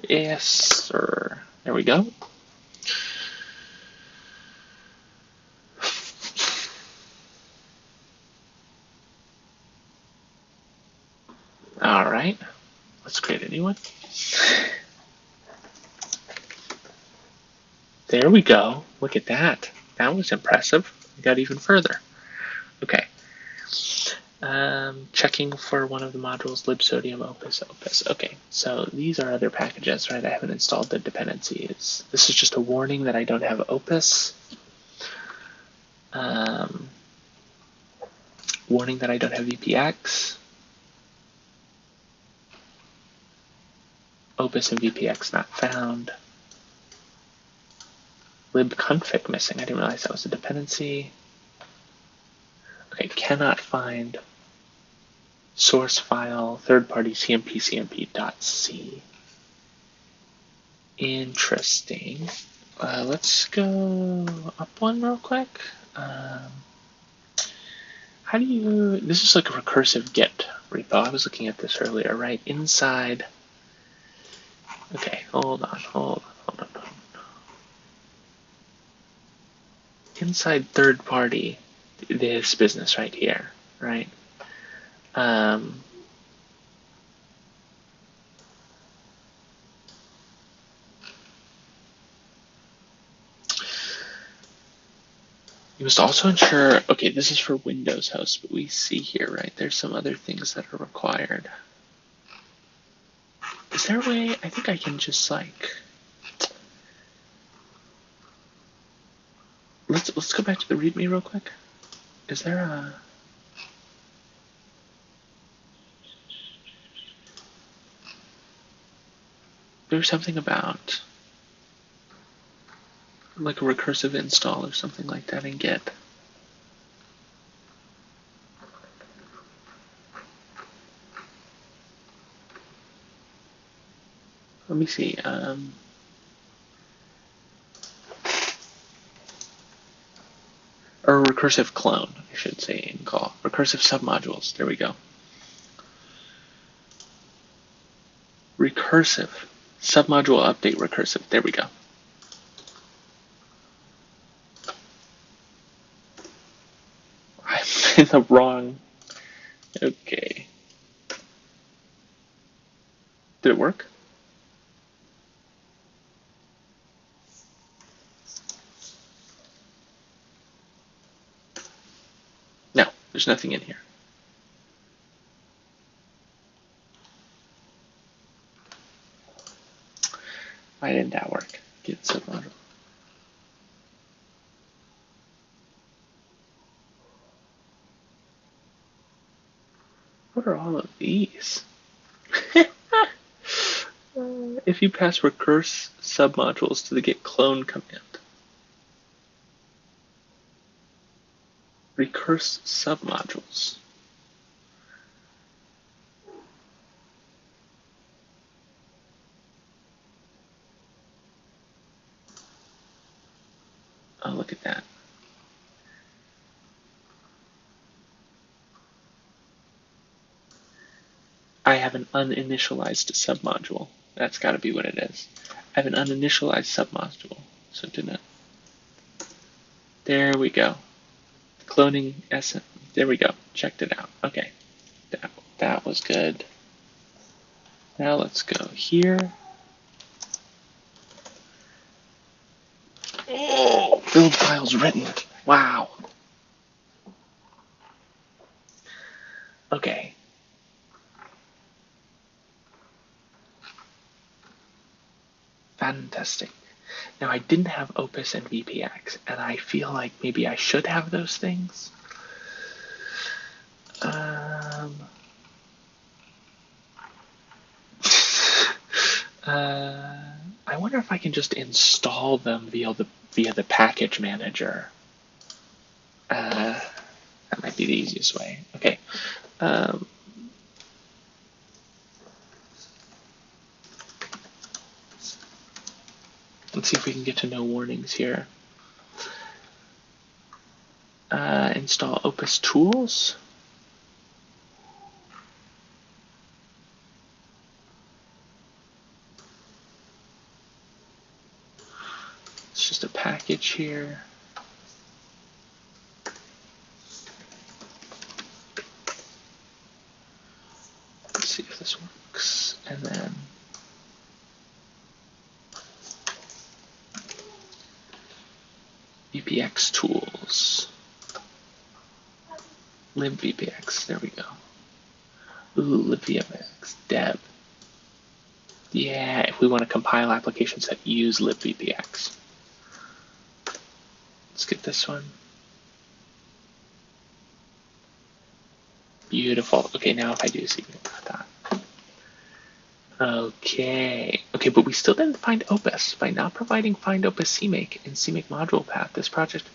Yes, sir. There we go. All right. Let's create a new one. There we go. Look at that. That was impressive. We got even further. Okay. Checking for one of the modules, libsodium, opus. Okay, so these are other packages, right? I haven't installed the dependencies. This is just a warning that I don't have opus. Warning that I don't have VPX. Opus and VPX not found. Libconfig missing. I didn't realize that was a dependency. Okay, cannot find source file third-party cmp.c. Interesting. Let's go up one real quick. How do you? This is like a recursive Git repo. I was looking at this earlier, right? Inside. Okay, hold on. Inside third party, this business right here, right? You must also ensure, okay, this is for Windows host, but we see here, right, there's some other things that are required. Is there a way, I think I can just like, let's go back to the README real quick. Is there a, there's something about like a recursive install or something like that in Git. Let me see. Or recursive clone, I should say, in call. Recursive submodules. There we go. Recursive. Submodule update recursive. There we go. I'm in the wrong. Okay. Did it work? No, there's nothing in here. Why didn't that work? Git submodule. What are all of these? If you pass recurse submodules to the git clone command. Recurse submodules. Oh, look at that. I have an uninitialized submodule. That's got to be what it is. I have an uninitialized submodule. So do not. There we go. Cloning SM. There we go. Checked it out. Okay. That was good. Now let's go here. Oh, build files written. Wow. Okay. Fantastic. Now I didn't have Opus and VPX, and I feel like maybe I should have those things. I wonder if I can just install them via the package manager. That might be the easiest way. Okay. Let's see if we can get to no warnings here. Install Opus tools. It's just a package here. Let's see if this works. And then VPX tools. libvpx, there we go. Ooh, libvpx, deb. Yeah, if we want to compile applications that use libvpx. Let's get this one. Beautiful. Okay, now if I do see that. Okay, but we still didn't find Opus. By not providing find Opus CMake and CMake module path, this project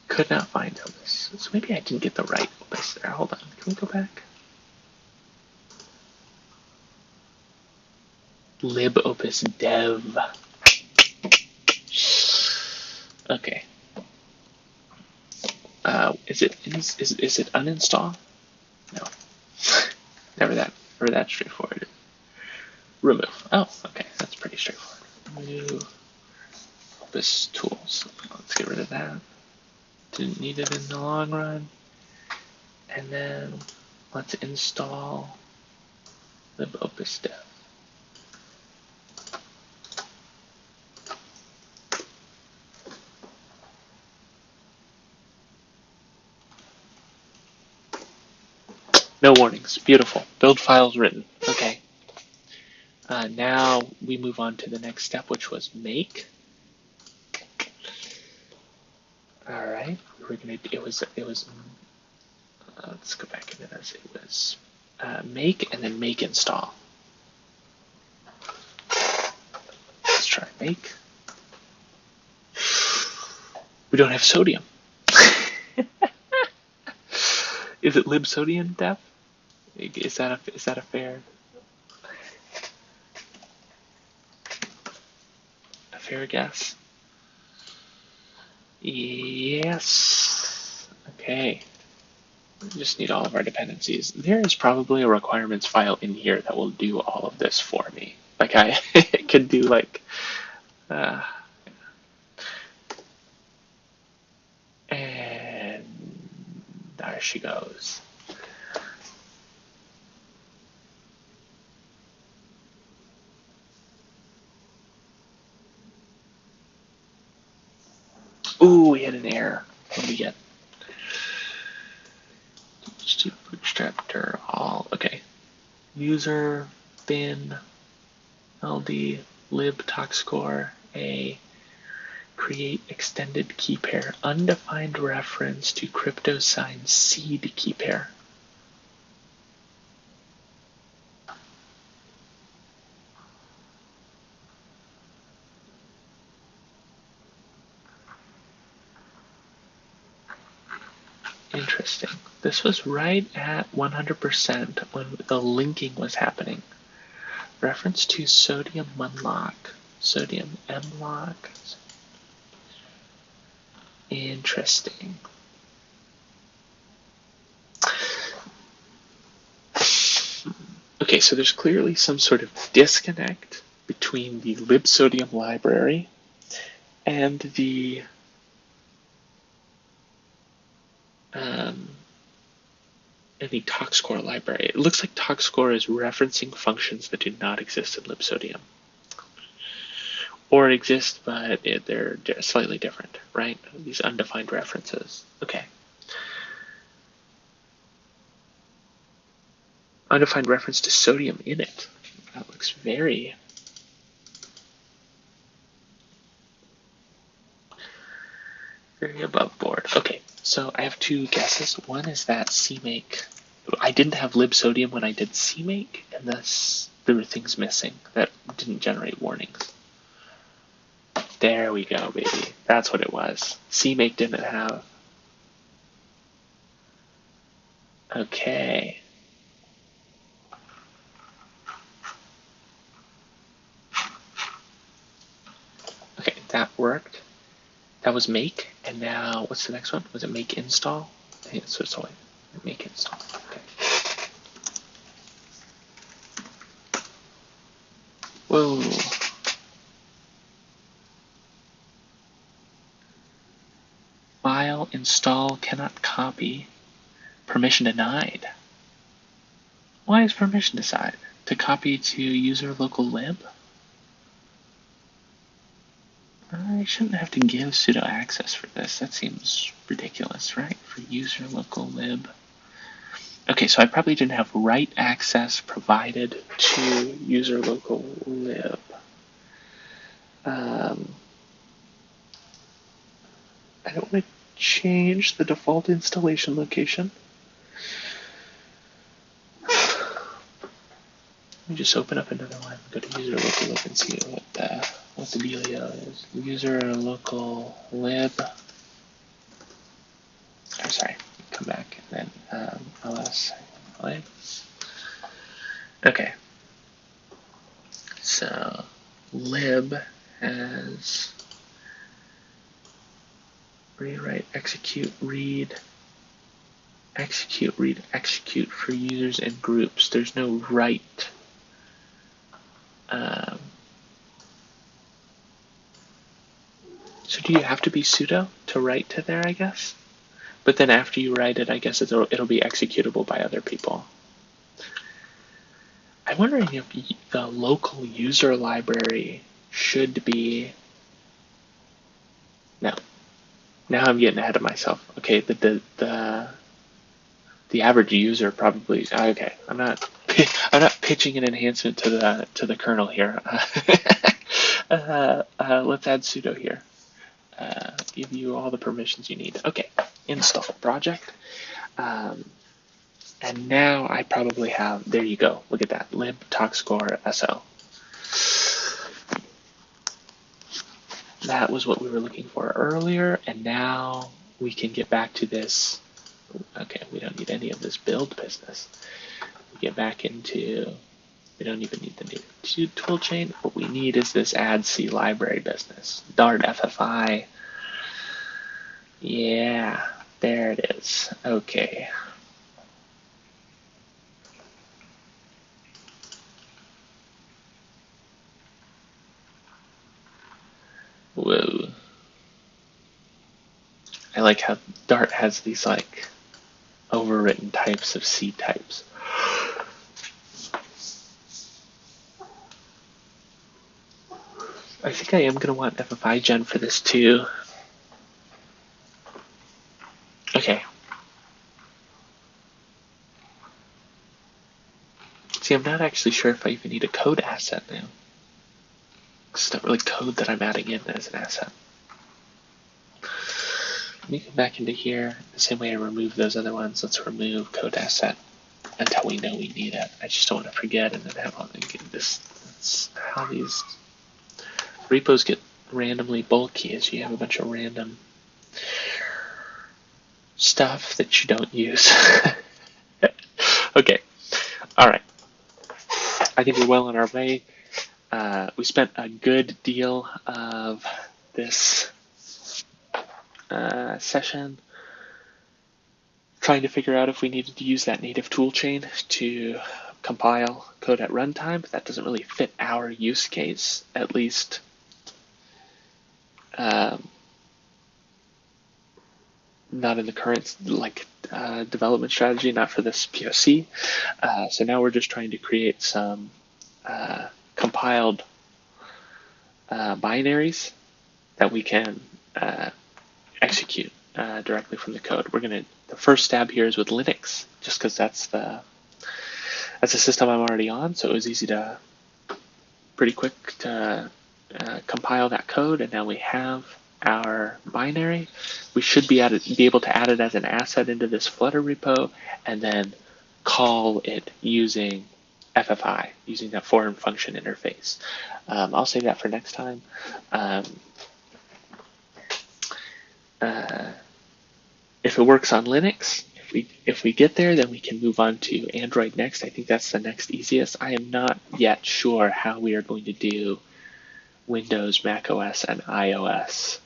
could not find Opus. So maybe I didn't get the right Opus there. Hold on, can we go back? Lib Opus dev. Okay. Is it uninstall? No. Never that straightforward. Remove. Oh, okay, that's pretty straightforward. Remove Opus tools. Let's get rid of that. Didn't need it in the long run. And then let's install libopus dev. No warnings. Beautiful. Build files written. Okay. Now we move on to the next step, which was make. All right. We're gonna. It was. Let's go back into this. It was make and then make install. Let's try make. We don't have sodium. Is it libsodium, Def? Is that a fair guess? Yes. Okay. We just need all of our dependencies. There is probably a requirements file in here that will do all of this for me. Like I could do like and there she goes. Ooh, we had an error. What do we get? Bootstrapter all. Okay. User bin ld lib tocscore a create extended key pair undefined reference to crypto sign seed key pair. Interesting. This was right at 100% when the linking was happening. Reference to sodium unlock. Sodium mlock. Interesting. Okay, so there's clearly some sort of disconnect between the libsodium library and the tocscore library. It looks like tocscore is referencing functions that do not exist in libsodium. Or exist, but they're slightly different, right? These undefined references. Okay. Undefined reference to sodium in it. That looks very above board. Okay, so I have two guesses. One is that CMake. I didn't have libsodium when I did CMake, and thus there were things missing that didn't generate warnings. There we go, baby. That's what it was. CMake didn't have. Okay. Okay, that worked. That was make, and now what's the next one? Was it make install? I think that's what it's always. Make install. Okay. Whoa. File install cannot copy. Permission denied. Why is permission denied? To copy to user local lib? I shouldn't have to give sudo access for this. That seems ridiculous, right? For user local lib. Okay, so I probably didn't have write access provided to user local lib. I don't want to change the default installation location. Let me just open up another one. Go to user local lib and see what the dealio is. User local lib. I'm sorry. Come back and then ls lib. Okay. So lib has rewrite, execute, read, execute for users and groups. There's no write. So do you have to be sudo to write to there, I guess? But then after you write it, I guess it'll be executable by other people. I'm wondering if the local user library should be. No. Now I'm getting ahead of myself. Okay, the average user probably, okay, I'm not pitching an enhancement to the kernel here. Let's add sudo here. Give you all the permissions you need. Okay, install project. And now I probably have, there you go, look at that, lib tocscore so. That was what we were looking for earlier, and now we can get back to this. Okay, we don't need any of this build business. We get back into, we don't even need the native tool chain. What we need is this add C library business. Dart FFI. Yeah, there it is. Okay. Whoa. I like how Dart has these like overwritten types of C types. I think I am going to want FFI gen for this too. Okay. See, I'm not actually sure if I even need a code asset now. It's not really code that I'm adding in as an asset. Let me come back into here. The same way I removed those other ones, let's remove code asset until we know we need it. I just don't want to forget and then have all this. That's how these repos get randomly bulky, is you have a bunch of random stuff that you don't use. Okay, all right. I think we're well on our way. We spent a good deal of this session trying to figure out if we needed to use that native toolchain to compile code at runtime, but that doesn't really fit our use case, at least. Not in the current development strategy, not for this POC. So now we're just trying to create some compiled binaries that we can execute directly from the code. The first stab here is with Linux, just because that's a system I'm already on, so it was easy to, pretty quick to compile that code, and now we have our binary. We should be able to add it as an asset into this Flutter repo, and then call it using FFI, using that foreign function interface. I'll save that for next time. If it works on Linux, if we get there, then we can move on to Android next. I think that's the next easiest. I am not yet sure how we are going to do Windows, Mac OS, and iOS.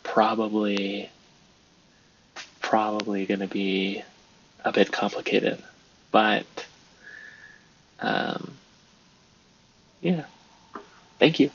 Probably going to be a bit complicated, but yeah. Thank you.